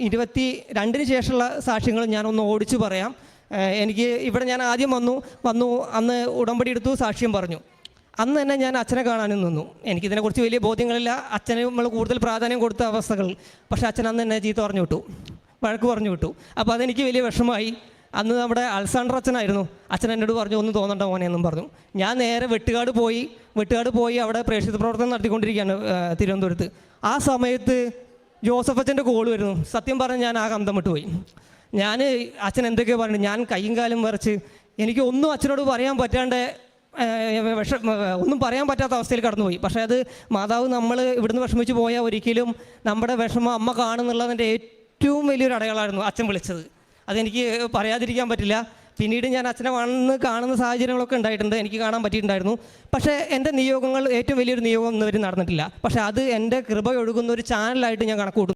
22 ശേഷമുള്ള സാക്ഷ്യങ്ങൾ ഞാനൊന്ന് ഓടിച്ചു പറയാം. എനിക്ക് ഇവിടെ ഞാൻ ആദ്യം വന്നു അന്ന് ഉടമ്പടി എടുത്തു, സാക്ഷ്യം പറഞ്ഞു. അന്ന് തന്നെ ഞാൻ അച്ഛനെ കാണാനും നിന്നു. എനിക്കിതിനെക്കുറിച്ച് വലിയ ബോധ്യങ്ങളില്ല. അച്ഛന് നമ്മൾ കൂടുതൽ പ്രാധാന്യം കൊടുത്ത അവസ്ഥകൾ. പക്ഷേ അച്ഛൻ അന്ന് എന്നെ ചീത്ത പറഞ്ഞു വിട്ടു, വഴക്ക് പറഞ്ഞു വിട്ടു. അപ്പോൾ അതെനിക്ക് വലിയ വിഷമമായി. അന്ന് നമ്മുടെ അൽസാണ്ടർ അച്ഛനായിരുന്നു. അച്ഛൻ എന്നോട് പറഞ്ഞു, ഒന്നും തോന്നണ്ട മോനെ എന്നും പറഞ്ഞു. ഞാൻ നേരെ വെട്ടുകാട് പോയി അവിടെ പ്രേക്ഷിത പ്രവർത്തനം നടത്തിക്കൊണ്ടിരിക്കുകയാണ് തിരുവനന്തപുരത്ത്. ആ സമയത്ത് ജോസഫ് അച്ഛൻ്റെ കോൾ വരുന്നു. സത്യം പറഞ്ഞ് ഞാൻ ആകെ അന്തം വിട്ടുപോയി. ഞാൻ അച്ഛൻ എന്തൊക്കെയോ പറഞ്ഞു, ഞാൻ കൈയും കാലും വിറച്ച് എനിക്ക് ഒന്നും അച്ഛനോട് പറയാൻ പറ്റാണ്ട് ഒന്നും പറയാൻ പറ്റാത്ത അവസ്ഥയിൽ കടന്നുപോയി. പക്ഷേ അത് മാതാവ് നമ്മൾ ഇവിടുന്ന് വിഷമിച്ച് പോയാൽ ഒരിക്കലും നമ്മുടെ വിഷമം അമ്മ കാണുന്നുള്ളതിൻ്റെ ഏറ്റവും വലിയൊരു അടയാളമായിരുന്നു അച്ഛൻ വിളിച്ചത്. അതെനിക്ക് പറയാതിരിക്കാൻ പറ്റില്ല. പിന്നീട് ഞാൻ അച്ഛനെ വന്ന് കാണുന്ന സാഹചര്യങ്ങളൊക്കെ ഉണ്ടായിട്ടുണ്ട്, എനിക്ക് കാണാൻ പറ്റിയിട്ടുണ്ടായിരുന്നു. പക്ഷേ എൻ്റെ നിയോഗങ്ങൾ ഏറ്റവും വലിയൊരു നിയോഗം ഇന്നുവരെ നടന്നിട്ടില്ല. പക്ഷേ അത് എൻ്റെ കൃപ ഒഴുകുന്ന ഒരു ചാനലായിട്ട് ഞാൻ കണക്ക് കൂട്ടുന്നു.